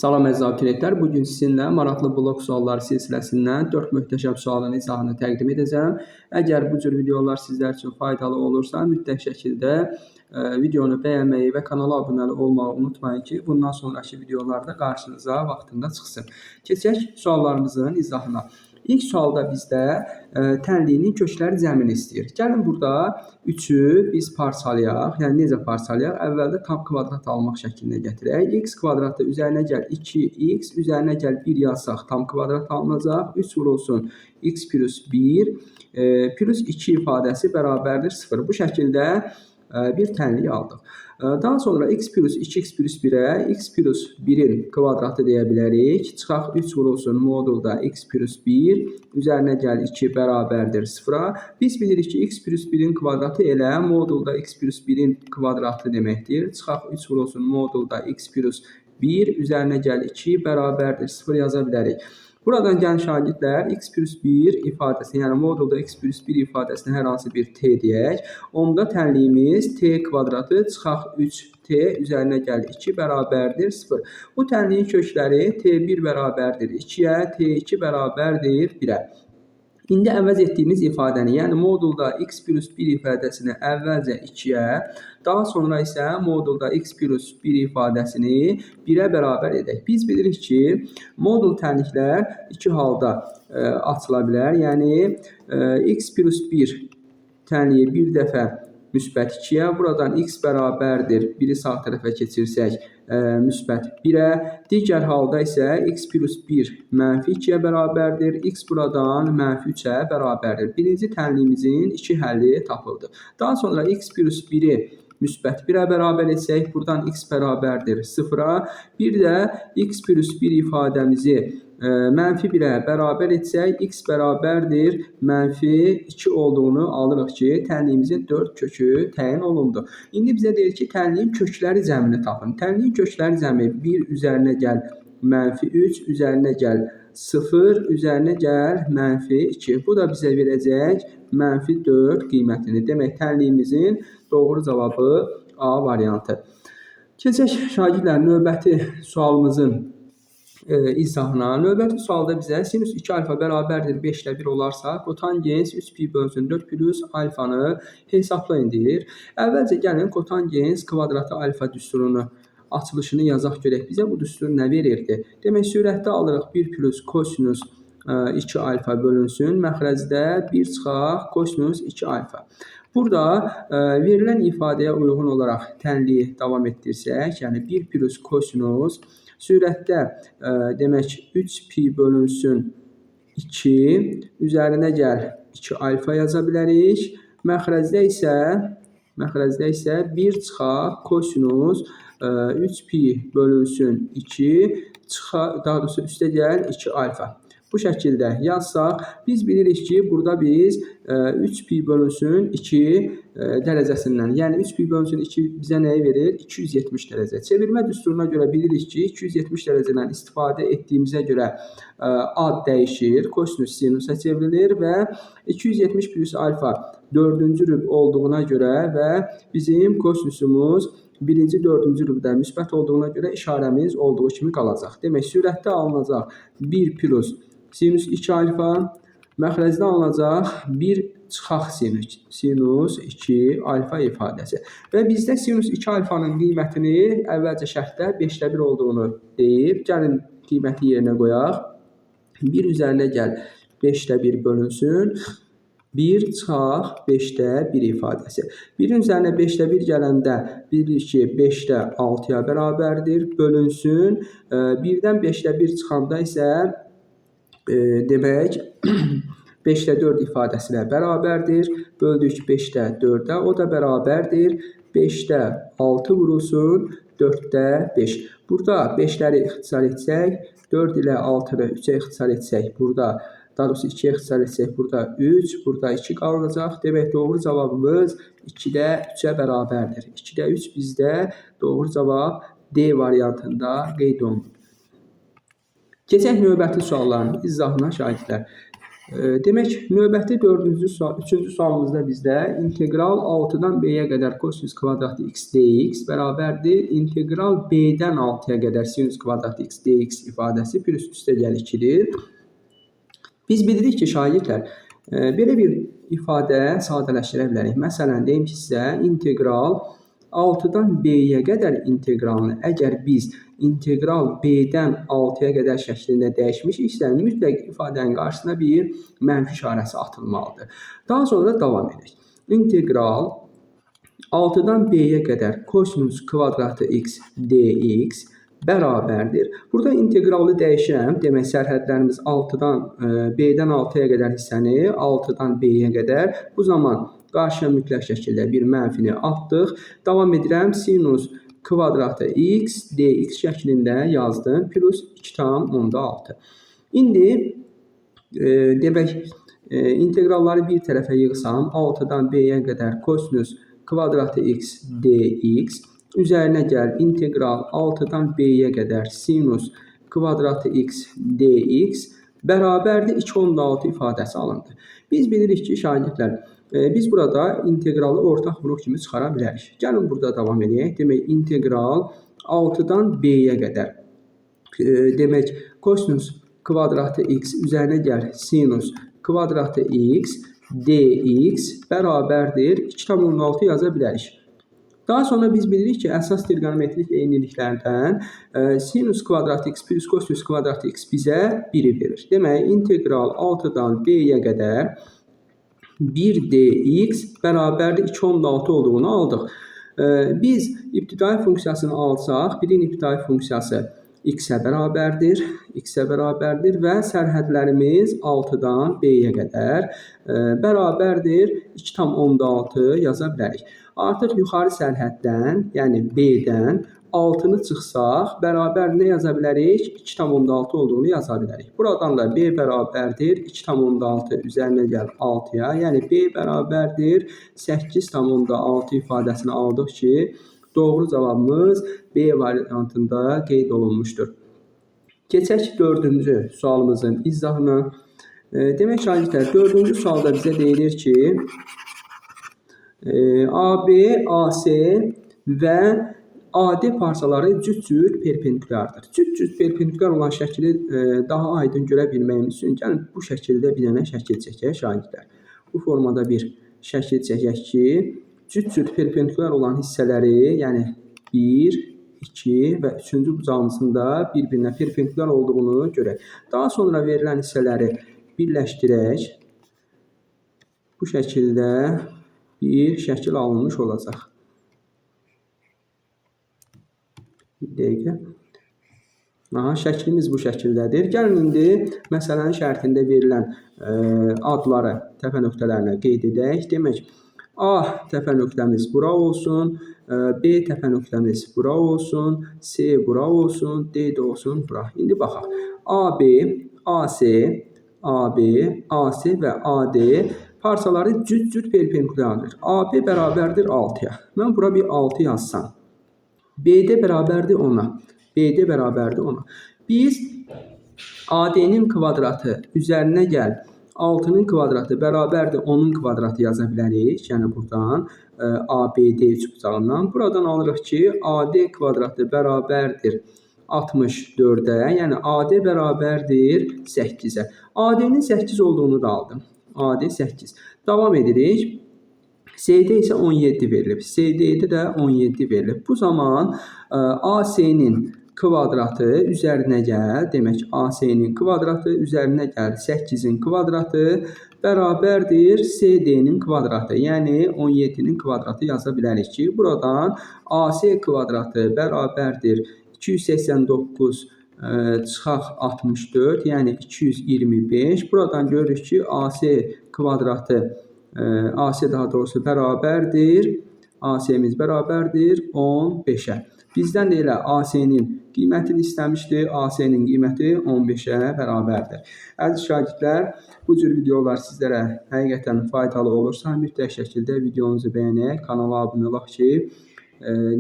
Salam əziz abituriyentlər, bugün sizinlə maraqlı blok sualları silsiləsindən 4 möhtəşəm sualın izahını təqdim edəcəm. Əgər bu cür videolar sizlər üçün faydalı olursa, mütləq şəkildə videonu bəyənməyi və kanala abunə olmağı unutmayın ki, bundan sonraki videolarda qarşınıza vaxtında çıxsın. Keçək suallarımızın izahına. İlk sualda bizdə tənliyinin kökləri cəmini istəyir. Gəlin burada 3'ü biz parçalayaq. Yəni necə parçalayaq? Əvvəldə tam kvadrat almaq şəklinə gətirək. X kvadratı üzərinə gəl 2x, üzərinə gəl 1 yazsaq tam kvadrat alınacaq. 3 vurulsun x plus 1 plus 2 ifadəsi bərabərdir 0. Bu şəkildə bir tənlik aldıq. Daha sonra x plus 2x plus 1'ə x plus 1'in kvadratı deyə bilərik. Çıxaq 3 vurulsun modulda x plus 1, üzərinə gəl 2 bərabərdir 0'a. Biz bilirik ki, x plus 1'in kvadratı elə modulda x plus 1'in kvadratı deməkdir. Çıxaq 3 vurulsun modulda x plus 1, üzərinə gəl 2 bərabərdir 0 yaza bilərik. Buradan gəlin şagirdlər x plus 1 ifadəsini, yəni modulda x plus 1 ifadəsini hər hansı bir t deyək. Onda tənliyimiz t kvadratı çıxaq 3t üzərinə gəl 2 bərabərdir 0. Bu tənliyin kökləri t1 bərabərdir 2'yə, t2 bərabərdir 1'ə. İndi əvəz etdiyimiz ifadəni, yəni modulda x plus 1 ifadəsini əvvəlcə 2'yə, daha sonra isə modulda x plus 1 ifadəsini 1'ə bərabər edək. Biz bilirik ki, modul tənliklər iki halda açıla bilər. Yəni x plus 1 tənliyi bir dəfə müsbət 2'yə, buradan x bərabərdir 1'i sağ tərəfə keçirsək müsbət 1'ə. Digər halda isə x plus 1 mənfi 2'yə bərabərdir, x buradan mənfi 3'ə bərabərdir. Birinci tənliyimizin iki həlli tapıldı. Daha sonra x plus 1'i müsbət 1'ə bərabər etsək, buradan x bərabərdir 0'a. Bir də x plus 1 ifadəmizi mənfi 1'ə bərabər etsək, x bərabərdir mənfi 2 olduğunu alırıq ki, tənliyimizin 4 kökü təyin olundu. İndi bizə deyir ki, tənliyin kökləri cəmini tapın. Tənliyin kökləri cəmi 1 üzərinə gəl mənfi 3, üzərinə gəl 0, üzərinə gəl mənfi 2. Bu da bizə verəcək mənfi 4 qiymətini. Demək, tənliyimizin doğru cavabı A variantı. Keçək şagirdlər növbəti sualımızın izahına. Növbəti sualda bizə sinüs 2 alfa bərabərdir 5'lə 1 olarsa, kotangens 3 pi bölsün 4 plus alfanı hesablayın deyir. Əvvəlcə gəlin kotangens kvadratı alfa düsturunu açılışını yazaq görək. Bizə bu düstur nə verirdi? Demək, sürətdə alırıq 1 plus kosinus 2 alfa bölünsün. Məxrəcdə 1 çıxaq kosinus 2 alfa. Burada verilən ifadəyə uyğun olaraq tənliyi davam etdirsək, yəni 1 plus kosinus sürətdə demək 3 pi bölünsün 2, üzərinə gəl 2 alfa yaza bilərik. Məxrəcdə isə 1 çıxaq kosinus 3 pi bölünsün 2, daha doğrusu üstə gəl 2 alfa. Bu şəkildə yazsaq, biz bilirik ki, burada biz 3 pi bölünsün 2 dərəcəsindən, yəni 3 pi bölünsün 2 bizə nəyi verir? 270 dərəcə. Çevirmə düsturuna görə bilirik ki, 270 dərəcədən istifadə etdiyimizə görə ad dəyişir, kosinus sinusa çevrilir və 270 plus alfa 4-cü rüb olduğuna görə və bizim kosinusumuz birinci 4-cü rübdə müsbət olduğuna görə işarəmiz olduğu kimi qalacaq. Demək, sürətdə alınacaq 1 plus sinus 2 alfa, məxrəcdə alınacaq 1 çıxaq sinus 2 alfa ifadəsi. Və bizdə sinus 2 alfanın qiymətini əvvəlcə şərtdə 5'lə 1 olduğunu deyib. Gəlin qiyməti yerinə qoyaq. 1 üzərinə gəl 5'lə 1 bölünsün. 1 çıxaq 5'də 1 ifadəsi. 1'in üzərinə 5'də 1 gələndə bilirik ki, 5'də 6'ya bərabərdir. Bölünsün. 1'dən 5'də 1 çıxanda isə demək 5'də 4 ifadəsinə bərabərdir. Böldük 5'də 4'ə, o da bərabərdir. 5'də 6 vurulsun 4'də 5. Burada 5'ləri ixtisar etsək, 4 ilə 6'ı 3'ə ixtisar etsək, burada daha doğrusu 2'yə ixtisar etsək, burada 3, burada 2 qalacaq. Demək, doğru cavabımız 2'də 3'ə bərabərdir. 2'də 3 bizdə doğru cavab D variantında qeyd olunur. Keçək növbəti sualların izahına şagirdlər. Demək, növbəti 3-cü sualımızda bizdə integral 6-dan b-yə qədər kosinus kvadratı x dx bərabərdir. İntegral b-dən 6-ya qədər sinus kvadratı x dx ifadəsi plus üstəgəl 2-dir. Biz bilirik ki, şagirdlər, belə bir ifadə sadələşdirə bilərik. Məsələn, deyim ki, sizə integral 6-dan b-yə qədər integralını əgər biz integral b-dən 6-ya qədər şəklində dəyişmişiksə, mütləq ifadənin qarşısına bir mənfi işarəsi atılmalıdır. Daha sonra davam edək. İntegral 6-dan b-yə qədər kosinus kvadratı x dx bərabərdir. Burada integralı dəyişirəm. Demək, sərhədlərimiz 6-dan b-dən 6-ya qədər hissəni 6-dan b-yə qədər. Bu zaman qarşıya mütləq şəkildə bir mənfini atdıq. Davam edirəm. Sinus kvadratı x dx şəklində yazdım. Plus 2,6. İndi demək, integralları bir tərəfə yığsam 6-dan b-yə qədər kosinus kvadratı x dx üzərinə gəl integral 6-dan b-yə qədər sinus kvadratı x dx bərabərdir 2,6 ifadəsi alındı. Biz bilirik ki, şagirdlər, biz burada integralı ortaq vuruq kimi çıxara bilərik. Gəlin burada davam edək. Demək, integral 6-dan b-yə qədər. Demək, kosinus kvadratı x üzərinə gəl sinus kvadratı x dx bərabərdir 2,6 yaza bilərik. Daha sonra biz bilirik ki, əsas trigonometrik eyniliklərdən sinus kvadratı x plus kosinus kvadratı x bizə 1'i verir. Demək, integral 6-dan b-yə qədər 1 dx bərabərdir 2,6 olduğunu aldıq. Biz ibtidai funksiyasını alsaq, birin ibtidai funksiyası x-ə bərabərdir və sərhədlərimiz 6-dan b-yə qədər bərabərdir 2,6 yaza bilərik. Artıq yuxarı sərhəddən, yəni b-dən 6-nı çıxsaq, bərabər nə yaza bilərik? 2,6 olduğunu yaza bilərik. Buradan da b bərabərdir 2,6 üzərinə gəl 6-ya, yəni b bərabərdir 8,6 ifadəsini aldıq ki, doğru cavabımız B variantında qeyd olunmuşdur. Keçək 4-cü sualımızın izahına. Demək, şagirdlər, 4-cü sualda bizə deyilir ki, AB, AC və AD parçaları cüt-cüt perpendikulardır. Cüt-cüt perpendikular olan şəkili daha aydın görə bilməyimiz üçün gəlin bu şəkildə bir dənə şəkil çəkək, şagirdlər. Bu formada bir şəkil çəkək ki, cüt-cüt perpendikular olan hissələri, yəni 1, 2 və 3-cü bucağımızın da bir-birinə perpendikular olduğunu görək. Daha sonra verilən hissələri birləşdirək. Bu şəkildə bir şəkil alınmış olacaq. Bir dəqiqə. Şəklimiz bu şəkildədir. Gəlin indi məsələnin şərtində verilən adları təpə nöqtələrinə qeyd edək. Demək, A təpə nöqtəmiz bura olsun, B təpə nöqtəmiz bura olsun, C bura olsun, D də olsun bura. İndi baxaq. AB, AC, AB, AC və AD parçaları cüt-cüt perpendikulardır. AB bərabərdir 6-ya. Mən bura bir 6 yazsam. BD bərabərdir 10-a. BD bərabərdir 10-a. Biz AD'nin kvadratı üzərinə gəl 6'nın kvadratı bərabərdir 10'un kvadratı yaza bilərik. Yəni buradan ABD üçbucağından. Buradan alırıq ki, AD kvadratı bərabərdir 64'ə. Yəni AD bərabərdir 8'ə. AD'nin 8 olduğunu da aldım. AD 8. Davam edirik. CD isə 17 verilib. CD'də də 17 verilib. Bu zaman AC'nin kvadratı üzərinə gəl. Demək, AC'nin kvadratı üzərinə gəl. 8'in kvadratı bərabərdir CD'nin kvadratı. Yəni 17'nin kvadratı yaza bilərik ki, buradan AC kvadratı bərabərdir 289 çıxaq 64, yəni 225. Buradan görürük ki, AC kvadratı AC daha doğrusu bərabərdir. AC'miz bərabərdir 15'ə. Bizdən də elə AC'nin qiymətini istəmişdi. AC'nin qiyməti 15'ə bərabərdir. Əziz şagirdlər, bu cür videolar sizlərə həqiqətən faydalı olursa, mütləq şəkildə videomuzu bəyənək, kanala abunə olaq ki,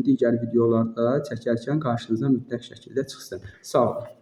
digər videolarda çəkərkən qarşınıza mütləq şəkildə çıxsın. Sağ olun.